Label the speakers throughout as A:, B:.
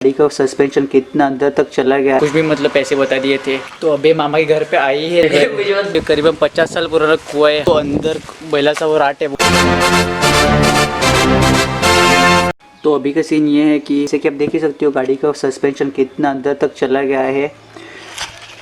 A: गाड़ी का सस्पेंशन कितना अंदर तक चला गया,
B: कुछ भी मतलब पैसे बता दिए थे। तो अभी मामा के घर पे आई है, करीबन 50 साल पुराना कुआं है, तो अंदर बैलाचा वो राट है।
A: तो अभी का सीन ये है कि जैसे कि आप देख ही सकते हो गाड़ी का सस्पेंशन कितना अंदर तक चला गया है।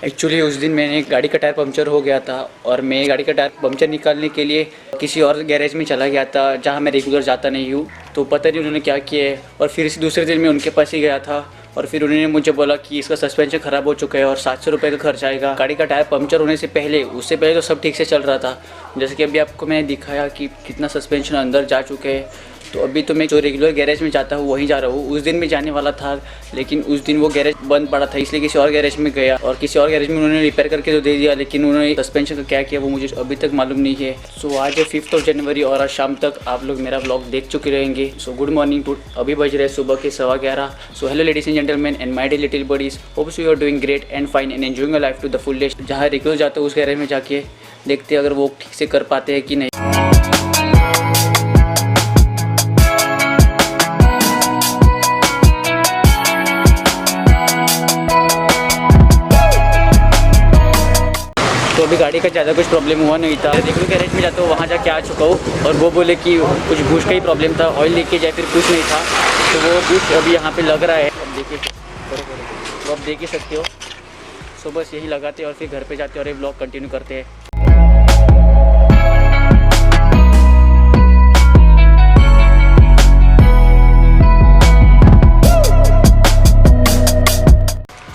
B: एक्चुअली उस दिन मैंने गाड़ी का टायर पंक्चर हो गया था और मैं गाड़ी का टायर पंक्चर निकालने के लिए किसी और गैरेज में चला गया था जहाँ मैं रेगुलर जाता नहीं हूँ। तो पता नहीं उन्होंने क्या किया है और फिर इसी दूसरे दिन मैं उनके पास ही गया था और फिर उन्होंने मुझे बोला कि इसका सस्पेंशन ख़राब हो चुका है और 700 रुपये का खर्च आएगा। गाड़ी का टायर पंक्चर होने से पहले, उससे पहले तो सब ठीक से चल रहा था। जैसे कि अभी आपको मैंने दिखाया कि कितना सस्पेंशन अंदर जा चुके हैं। तो अभी तो मैं जो रेगुलर गैरेज में जाता हूँ वहीं जा रहा हूँ। उस दिन मैं जाने वाला था लेकिन उस दिन वो गैरेज बंद पड़ा था, इसलिए किसी और गैरेज में गया और किसी और गैरेज में उन्होंने रिपेयर करके तो दे दिया, लेकिन उन्होंने सस्पेंशन का क्या किया वो मुझे अभी तक मालूम नहीं है। सो आज है 5 जनवरी और आज शाम तक आप लोग मेरा ब्लॉग देख चुके रहेंगे। सो गुड मॉर्निंग टू, अभी बज रहे सुबह के 11:15। So hello ladies and gentleman and my dear little buddies, hopes you are doing great and fine and enjoying your life to the full. जहाँ रेगुलर जाता हूँ उस गैरेज में जाके देखते हैं अगर वो ठीक से कर पाते हैं कि नहीं। तो अभी गाड़ी का ज़्यादा कुछ प्रॉब्लम हुआ नहीं था। रेगुलर गैरेज में जाता हूँ वहाँ जाके आ चुका हूँ और वो बोले कि कुछ बुश का ही प्रॉब्लम था, ऑयल लीकेज या फिर कुछ नहीं था। तो वो बुश अभी यहाँ पे लग रहा है, अब देखिए, तो आप देख ही सकते हो। सो बस यही लगाते और फिर घर पे जाते और ये ब्लॉग कंटिन्यू करते हैं।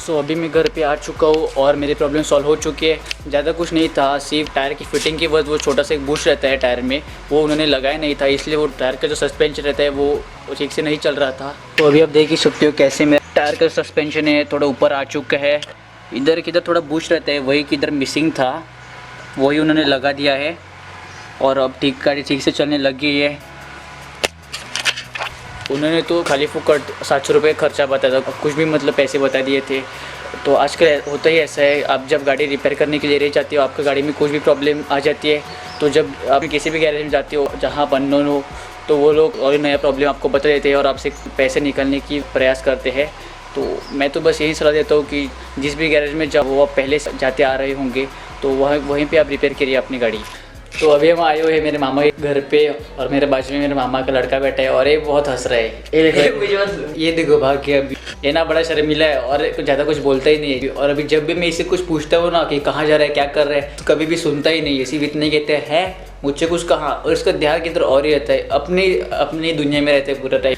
B: सो अभी मैं घर पे आ चुका हूँ और मेरी प्रॉब्लम सॉल्व हो चुकी है। ज़्यादा कुछ नहीं था, सिर्फ टायर की फिटिंग की वजह वो छोटा सा एक बुश रहता है टायर में, वो उन्होंने लगाया नहीं था, इसलिए वो टायर का जो सस्पेंशन रहता है वो ठीक से नहीं चल रहा था। तो अभी आप देख ही सकते हो कैसे मेरा टायर का सस्पेंशन है थोड़ा ऊपर आ चुका है। इधर किधर थोड़ा बुश रहता है वही किधर मिसिंग था, वही उन्होंने लगा दिया है और अब गाड़ी ठीक से चलने लग गई है। उन्होंने तो खाली फुकट 700 रुपये खर्चा बताया था, कुछ भी मतलब पैसे बता दिए थे। तो आजकल होता ही ऐसा है, आप जब गाड़ी रिपेयर करने के लिए रह जाती हो, आपकी गाड़ी में कुछ भी प्रॉब्लम आ जाती है, तो जब आप किसी भी गैरेज में जाते हो जहाँ आप अननोन हो तो वो लोग और नया प्रॉब्लम आपको बता देते हैं और आपसे पैसे निकालने की प्रयास करते हैं। तो मैं तो बस यही सलाह देता हूँ कि जिस भी गैरेज में जब वो आप पहले जाते आ रहे होंगे तो वहीं पर आप रिपेयर करिए अपनी गाड़ी। तो अभी हम आए हुए हैं मेरे मामा के घर पे और मेरे बाजू में मेरे मामा का लड़का बैठा है और ये बहुत हंस रहा है। ये देखो भाग्य, अभी ये ना बड़ा शर्मिला है और ज़्यादा कुछ बोलता ही नहीं है। और अभी जब भी मैं इसे कुछ पूछता हूँ ना कि कहाँ जा रहा है क्या कर रहा है, तो कभी भी सुनता ही नहीं है, सिर्फ इतने कहते हैं मुझसे कुछ कहा, और इसका ध्यान किधर और ही रहता है, अपनी दुनिया में रहता है पूरा टाइम।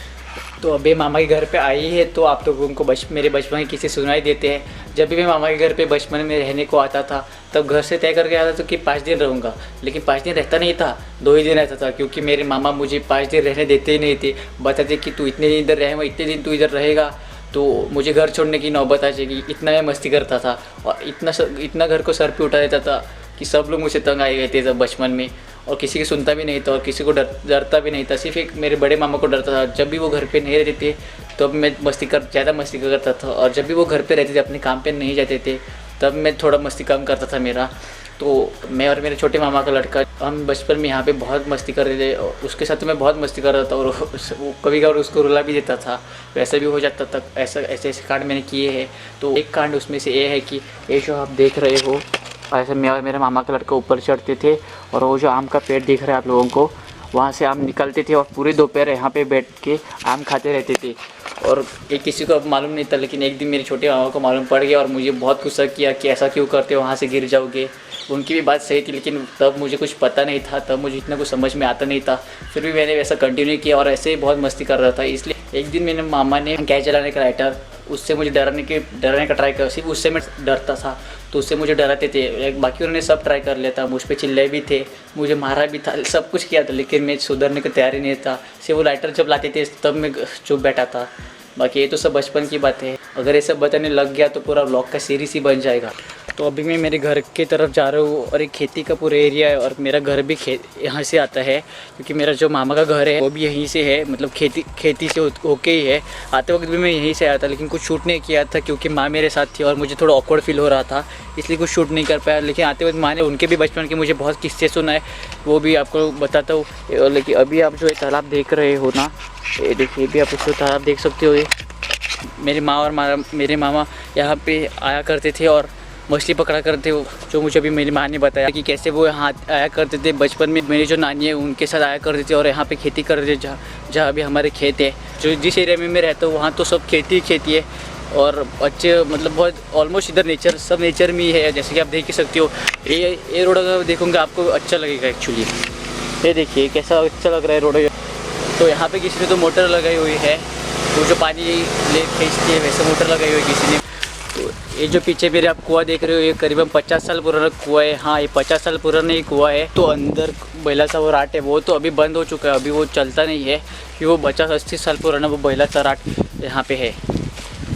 B: तो अभी मामा के घर पे आई है तो आप लोगों को मेरे बचपन की किस्से सुनाई देते हैं। जब भी मैं मामा के घर पे बचपन में रहने को आता था तब घर से तय करके आता था कि 5 दिन रहूँगा, लेकिन 5 दिन रहता नहीं था, 2 ही दिन रहता था, क्योंकि मेरे मामा मुझे 5 दिन रहने देते ही नहीं थे। बताते कि तू इतने दिन इधर रहेगा, इतने दिन तू इधर रहेगा तो मुझे घर छोड़ने की नौबत आ जाएगी। इतना मैं मस्ती करता था और इतना घर को सर पे उठा देता था कि सब लोग मुझसे तंग आए गए थे जब बचपन में, और किसी की सुनता भी नहीं था और किसी को डरता भी नहीं था, सिर्फ एक मेरे बड़े मामा को डरता था। जब भी वो घर पे नहीं रहते थे तब मैं ज़्यादा मस्ती करता था, और जब भी वो घर पे रहते थे अपने काम पे नहीं जाते थे तब मैं थोड़ा मस्ती कम करता था मेरा। तो मैं और मेरे छोटे मामा का लड़का हम बचपन में यहाँ पे बहुत मस्ती करते थे, उसके साथ मैं बहुत मस्ती कर रहा था और वो कभी कभार उसको रुला भी देता था, वैसा भी हो जाता था। ऐसे कांड मैंने किए हैं। तो एक कांड उसमें से ये है कि ये जो आप देख रहे हो, ऐसे मैं और मेरे मामा का लड़का ऊपर चढ़ते थे और वो जो आम का पेड़ दिख रहा है आप लोगों को, वहाँ से आम निकलते थे और पूरे दोपहर यहाँ पे बैठ के आम खाते रहते थे। और ये किसी को अब मालूम नहीं था, लेकिन एक दिन मेरे छोटे मामा को मालूम पड़ गया और मुझे बहुत गुस्सा किया कि ऐसा क्यों करते हो, वहाँ से गिर जाओगे। उनकी भी बात सही थी, लेकिन तब मुझे कुछ पता नहीं था, तब मुझे इतना कुछ समझ में आता नहीं था। फिर भी मैंने वैसा कंटिन्यू किया और ऐसे ही बहुत मस्ती कर रहा था। इसलिए एक दिन मेरे मामा ने गैस जलाने का लाइटर, उससे मुझे डराने का ट्राई किया, सिर्फ उससे मैं डरता था तो उससे मुझे डराते थे। बाकी उन्होंने सब ट्राई कर लिया था, मुझ पर चिल्लाए भी थे, मुझे मारा भी था, सब कुछ किया था, लेकिन मैं सुधरने को तैयार ही नहीं था। सिर्फ वो लाइटर जब लाते थे तब मैं चुप बैठा था। बाकी ये तो सब बचपन की बात है, अगर ये सब बताने लग गया तो पूरा व्लॉग का सीरीज ही बन जाएगा। तो अभी मैं मेरे घर की तरफ जा रहा हूँ और एक खेती का पूरा एरिया है और मेरा घर भी यहाँ से आता है, क्योंकि मेरा जो मामा का घर है वो भी यहीं से है, मतलब खेती से होके ही है। आते वक्त भी मैं यहीं से आया था, लेकिन कुछ शूट नहीं किया था क्योंकि माँ मेरे साथ थी और मुझे थोड़ा ऑकवर्ड फील हो रहा था, इसलिए कुछ शूट नहीं कर पाया। लेकिन आते वक्त माँ ने उनके भी बचपन के मुझे बहुत किस्से सुनाए, वो भी आपको बताता हूँ। लेकिन अभी आप जो ये तालाब देख रहे हो ना, ये देखिए, भी आप इसको तालाब देख सकते हो। मेरी माँ और मेरे मामा यहाँ पे आया करते थे और मछली पकड़ा करते, जो मुझे अभी मेरी माँ ने बताया कि कैसे वो यहाँ आया करते थे बचपन में। मेरी जो नानी है उनके साथ आया करते थे और यहाँ पे खेती करते थे, जहाँ अभी हमारे खेत है। जो जिस एरिया में मैं रहता हूँ वहाँ तो सब खेती है और अच्छे मतलब बहुत ऑलमोस्ट इधर नेचर सब नेचर में ही है, जैसे कि आप देख ही सकते हो। ये रोड अगर देखोगे आपको अच्छा लगेगा एक्चुअली। ये देखिए कैसा अच्छा लग रहा है रोड। तो यहाँ पे किसी ने तो मोटर लगाई हुई है, वो जो पानी ले खींचती है वैसे मोटर लगाई हुई है किसी ने। तो ये जो पीछे मेरे आप कुआं देख रहे हो, ये करीबन 50 साल पुराना कुआं है। हाँ, ये 50 साल पुराना ही कुआं है। तो अंदर बैला सा वो राट है वो तो अभी बंद हो चुका है, अभी वो चलता नहीं है कि वो 50-80 साल पुराना वो बैला सा राट यहाँ पे है।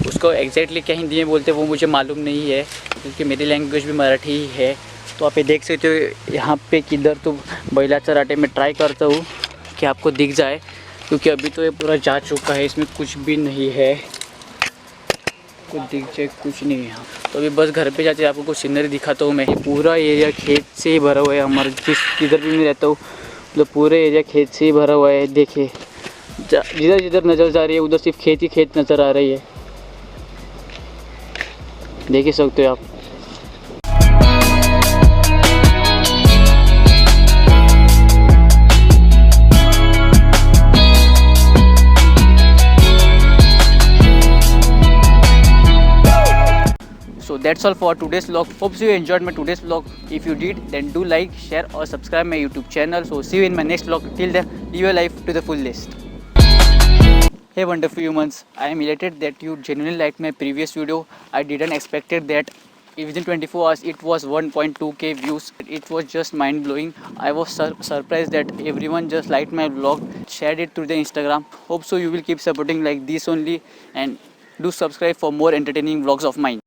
B: उसको एग्जैक्टली क्या हिंदी में बोलते हैं वो मुझे मालूम नहीं है, क्योंकि मेरी लैंग्वेज भी मराठी ही है। तो आप ये देख सकते हो यहाँ पे किधर तो बैला सा राट है। मैं ट्राई करता हूँ कि आपको दिख जाए, क्योंकि अभी तो ये पूरा जा चुका है, इसमें कुछ भी नहीं है, कुछ दिख जाए कुछ नहीं है। तो अभी बस घर पे जाते आपको कुछ सीनरी दिखाता हूँ मैं। पूरा एरिया खेत से ही भरा हुआ है, हमारा जिधर भी मैं रहता हूँ मतलब पूरा एरिया खेत से ही भरा हुआ है। देखिए जिधर जिधर नज़र जा रही है उधर सिर्फ खेत ही खेत नज़र आ रही है, देख ही सकते हो आप। So that's all for today's vlog. Hope you enjoyed my today's vlog. If you did, then do like, share or subscribe my YouTube channel. So see you in my next vlog. Till then, live your life to the fullest. Hey wonderful humans, I am elated that you genuinely liked my previous video. I didn't expected that within 24 hours it was 1.2k views. It was just mind blowing. I was surprised that everyone just liked my vlog, shared it through the Instagram. Hope so you will keep supporting like this only, and do subscribe for more entertaining vlogs of mine.